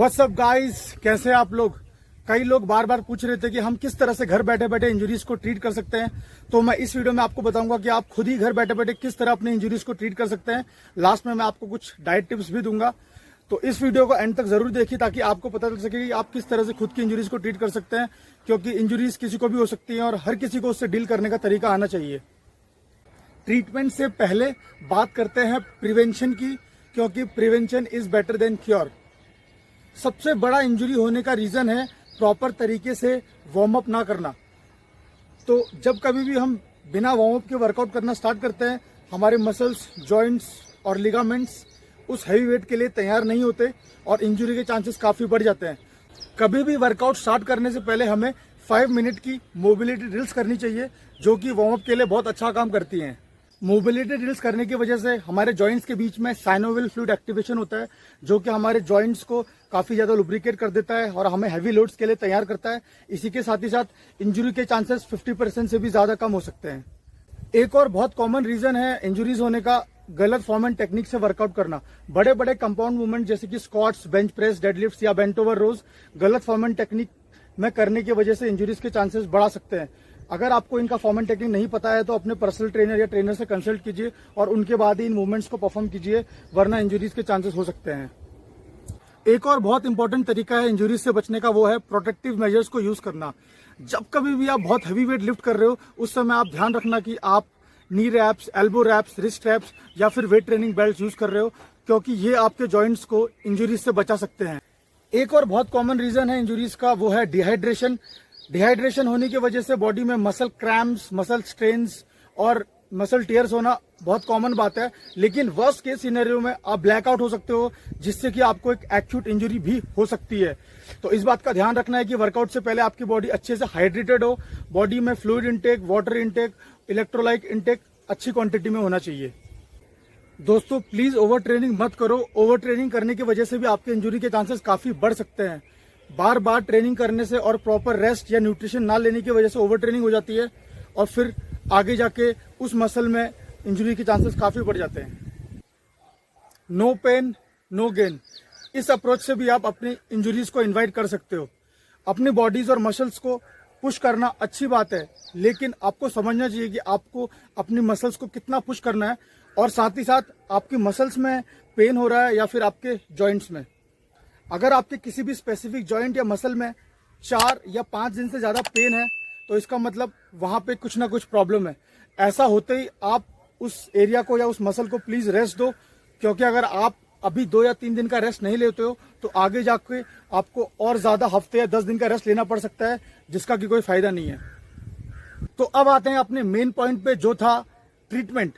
WhatsApp guys, कैसे हैं आप लोग। कई लोग बार बार पूछ रहे थे कि हम किस तरह से घर बैठे बैठे इंजरीज को ट्रीट कर सकते हैं। तो मैं इस वीडियो में आपको बताऊंगा कि आप खुद ही घर बैठे बैठे किस तरह अपने इंजरीज को ट्रीट कर सकते हैं। लास्ट में मैं आपको कुछ डाइट टिप्स भी दूंगा, तो इस वीडियो को एंड तक जरूर देखिए ताकि आपको पता चल सके कि आप किस तरह से खुद की इंजरीज को ट्रीट कर सकते हैं, क्योंकि इंजरीज किसी को भी हो सकती है और हर किसी को उससे डील करने का तरीका आना चाहिए। ट्रीटमेंट से पहले बात करते हैं प्रिवेंशन की, क्योंकि prevention is better than cure. सबसे बड़ा इंजरी होने का रीजन है प्रॉपर तरीके से वार्म अप ना करना। तो जब कभी भी हम बिना वार्म अप के वर्कआउट करना स्टार्ट करते हैं, हमारे मसल्स, जॉइंट्स और लिगामेंट्स उस हैवी वेट के लिए तैयार नहीं होते और इंजरी के चांसेस काफी बढ़ जाते हैं। कभी भी वर्कआउट स्टार्ट करने से पहले हमें 5 मिनट की मोबिलिटी ड्रिल्स करनी चाहिए, जो कि वार्म अप के लिए बहुत अच्छा काम करती हैं। मोबिलिटी ड्रिल्स करने की वजह से हमारे जॉइंट्स के बीच में साइनोवियल फ्लूइड एक्टिवेशन होता है, जो कि हमारे जॉइंट्स को काफी ज्यादा लुब्रिकेट कर देता है और हमें हैवी लोड्स के लिए तैयार करता है। इसी के साथ ही साथ इंजरी के चांसेस 50% से भी ज्यादा कम हो सकते हैं। एक और बहुत कॉमन रीजन है इंजरीज होने का, गलत फॉर्म एंड टेक्निक से वर्कआउट करना। बड़े बड़े कंपाउंड मूवमेंट जैसे कि स्क्वाट्स, बेंच प्रेस, डेडलिफ्ट या बेंट ओवर रोज गलत फॉर्म एंड टेक्निक में करने की वजह से इंजरीज के चांसेस बढ़ा सकते हैं। अगर आपको इनका फॉर्म एंड टेक्निक नहीं पता है तो अपने पर्सनल ट्रेनर या ट्रेनर से कंसल्ट कीजिए और उनके बाद ही इन मूवमेंट्स को परफॉर्म कीजिए, वरना इंजरीज के चांसेस हो सकते हैं। एक और बहुत इंपॉर्टेंट तरीका है इंजरीज से बचने का, वो है प्रोटेक्टिव मेजर्स को यूज करना। जब कभी भी आप बहुत हैवी वेट लिफ्ट कर रहे हो, उस समय आप ध्यान रखना कि आप knee wraps, elbow wraps, wrist wraps या फिर वेट ट्रेनिंग बेल्ट यूज कर रहे हो, क्योंकि ये आपके जॉइंट्स को इंजरीज से बचा सकते हैं। एक और बहुत कॉमन रीजन है इंजरीज का, वो है डिहाइड्रेशन। डिहाइड्रेशन होने की वजह से बॉडी में मसल क्रैम्प्स, मसल स्ट्रेन्स और मसल टीयर्स होना बहुत कॉमन बात है। लेकिन वर्स्ट केस सिनेरियो में आप ब्लैकआउट हो सकते हो, जिससे कि आपको एक एक्यूट इंजरी भी हो सकती है। तो इस बात का ध्यान रखना है कि वर्कआउट से पहले आपकी बॉडी अच्छे से हाइड्रेटेड हो, बॉडी में fluid intake, water intake, electrolyte intake अच्छी क्वांटिटी में होना चाहिए। दोस्तों प्लीज ओवर ट्रेनिंग मत करो। ओवर ट्रेनिंग करने की वजह से भी आपके इंजरी के चांसेस काफी बढ़ सकते हैं। बार बार ट्रेनिंग करने से और प्रॉपर रेस्ट या न्यूट्रिशन ना लेने की वजह से ओवर ट्रेनिंग हो जाती है और फिर आगे जाके उस मसल में इंजरी के चांसेस काफी बढ़ जाते हैं। नो पेन नो गेन, इस अप्रोच से भी आप अपनी इंजरीज को इनवाइट कर सकते हो। अपनी बॉडीज और मसल्स को पुश करना अच्छी बात है, लेकिन आपको समझना चाहिए कि आपको अपनी मसल्स को कितना पुश करना है और साथ ही साथ आपकी मसल्स में पेन हो रहा है या फिर आपके जॉइंट्स में। अगर आपके किसी भी स्पेसिफिक जॉइंट या मसल में 4 या 5 दिन से ज्यादा पेन है, तो इसका मतलब वहां पे कुछ ना कुछ प्रॉब्लम है। ऐसा होते ही आप उस एरिया को या उस मसल को प्लीज रेस्ट दो, क्योंकि अगर आप अभी 2 या 3 दिन का रेस्ट नहीं लेते हो तो आगे जाके आपको और ज्यादा हफ्ते या 10 दिन का रेस्ट लेना पड़ सकता है, जिसका कि कोई फायदा नहीं है। तो अब आते हैं अपने मेन पॉइंट पे, जो था ट्रीटमेंट।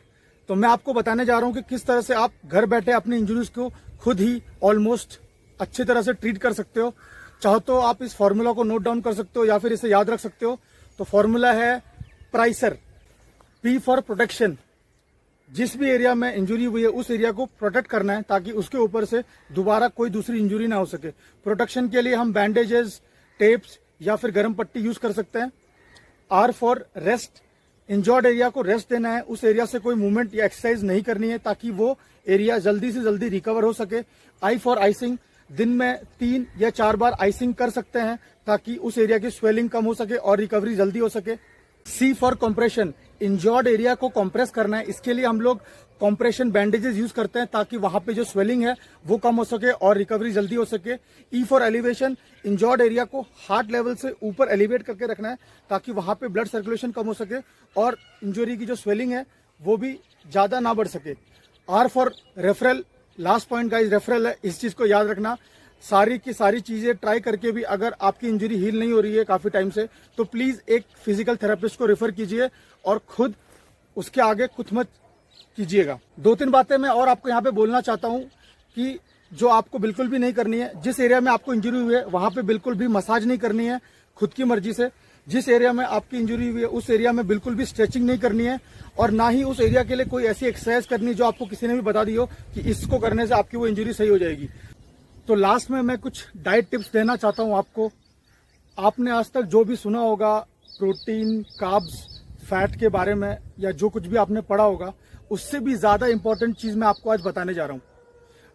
तो मैं आपको बताने जा रहा हूं कि किस तरह से आप घर बैठे अपनी इंजरीज को खुद ही ऑलमोस्ट अच्छी तरह से ट्रीट कर सकते हो। चाहो तो आप इस फॉर्मूला को नोट डाउन कर सकते हो या फिर इसे याद रख सकते हो। तो फॉर्मूला है प्राइसर, पी फॉर प्रोटेक्शन। जिस भी एरिया में इंजरी हुई है उस एरिया को प्रोटेक्ट करना है ताकि उसके ऊपर से दोबारा कोई दूसरी इंजरी ना हो सके। प्रोटेक्शन के लिए हम बैंडेजेस, टेप्स या फिर गर्म पट्टी यूज कर सकते हैं। R for rest, injured area को रेस्ट देना है, उस एरिया से कोई मूवमेंट या एक्सरसाइज नहीं करनी है ताकि वो एरिया जल्दी से जल्दी रिकवर हो सके। आई फॉर आइसिंग, दिन में 3 या 4 बार आइसिंग कर सकते हैं ताकि उस एरिया की स्वेलिंग कम हो सके और रिकवरी जल्दी हो सके। सी फॉर कंप्रेशन, इंजर्ड एरिया को कंप्रेस करना है, इसके लिए हम लोग कंप्रेशन बैंडेजेस यूज करते हैं ताकि वहां पे जो स्वेलिंग है वो कम हो सके और रिकवरी जल्दी हो सके। E for elevation, injured area को हार्ट लेवल से ऊपर एलिवेट करके रखना है ताकि वहां पे ब्लड सर्कुलेशन कम हो सके और इंजरी की जो स्वेलिंग है वो भी ज्यादा ना बढ़ सके। R for referral, last point guys referral है, इस चीज को याद रखना। सारी की सारी चीजें ट्राई करके भी अगर आपकी इंजरी हील नहीं हो रही है काफी टाइम से, तो प्लीज एक फिजिकल थेरेपिस्ट को रेफर कीजिए और खुद उसके आगे कुछ मत कीजिएगा। 2-3 बातें मैं और आपको यहाँ पे बोलना चाहता हूँ कि जो आपको बिल्कुल भी नहीं करनी है। जिस एरिया में आपको इंजरी हुई है वहां पे बिल्कुल भी मसाज नहीं करनी है खुद की मर्जी से। जिस एरिया में आपकी इंजरी हुई है उस एरिया में बिल्कुल भी स्ट्रेचिंग नहीं करनी है और ना ही उस एरिया के लिए कोई ऐसी एक्सरसाइज करनी है जो आपको किसी ने भी बता दी हो कि इसको करने से आपकी वो इंजरी सही हो जाएगी। तो लास्ट में मैं कुछ डाइट टिप्स देना चाहता हूं आपको। आपने आज तक जो भी सुना होगा प्रोटीन, कार्ब्स, फैट के बारे में या जो कुछ भी आपने पढ़ा होगा, उससे भी ज्यादा इंपॉर्टेंट चीज मैं आपको आज बताने जा रहा हूं।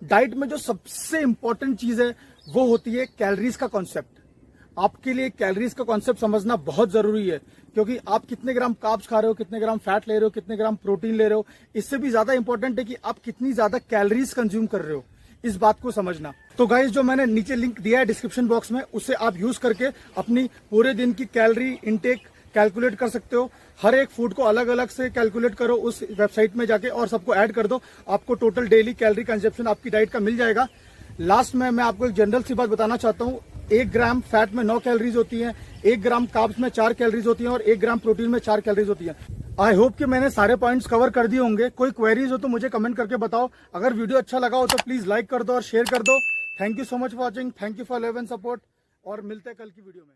डाइट में जो सबसे इंपॉर्टेंट चीज है वो होती है कैलोरीज का कॉन्सेप्ट। आपके लिए कैलोरीज का कॉन्सेप्ट समझना बहुत जरूरी है, क्योंकि आप कितने ग्राम कार्ब्स खा रहे हो, कितने ग्राम फैट ले रहे हो, कितने ग्राम प्रोटीन ले रहे हो, इससे भी ज्यादा इंपॉर्टेंट है कि आप कितनी ज्यादा कैलोरीज कंज्यूम कर रहे हो, इस बात को समझना। तो गाइस, जो मैंने नीचे लिंक दिया है डिस्क्रिप्शन बॉक्स में, उससे आप यूज करके अपनी पूरे दिन की कैलोरी इनटेक कैलकुलेट कर सकते हो। हर एक फूड को अलग अलग से कैलकुलेट करो उस वेबसाइट में जाके और सबको ऐड कर दो, आपको टोटल डेली कैलोरी कंजप्शन आपकी डाइट का मिल जाएगा। लास्ट में मैं आपको एक जनरल सी बात बताना चाहता हूँ। 1 ग्राम फैट में 9 कैलोरीज होती हैं, 1 ग्राम कार्ब्स में 4 कैलोरीज होती हैं और 1 ग्राम प्रोटीन में 4 कैलोरीज होती हैं। आई होप कि मैंने सारे पॉइंट्स कवर कर दिए होंगे। कोई क्वेरीज हो तो मुझे कमेंट करके बताओ। अगर वीडियो अच्छा लगा हो तो प्लीज लाइक कर दो और शेयर कर दो। Thank you so much for watching, thank you for love and support, और मिलते हैं कल की वीडियो में।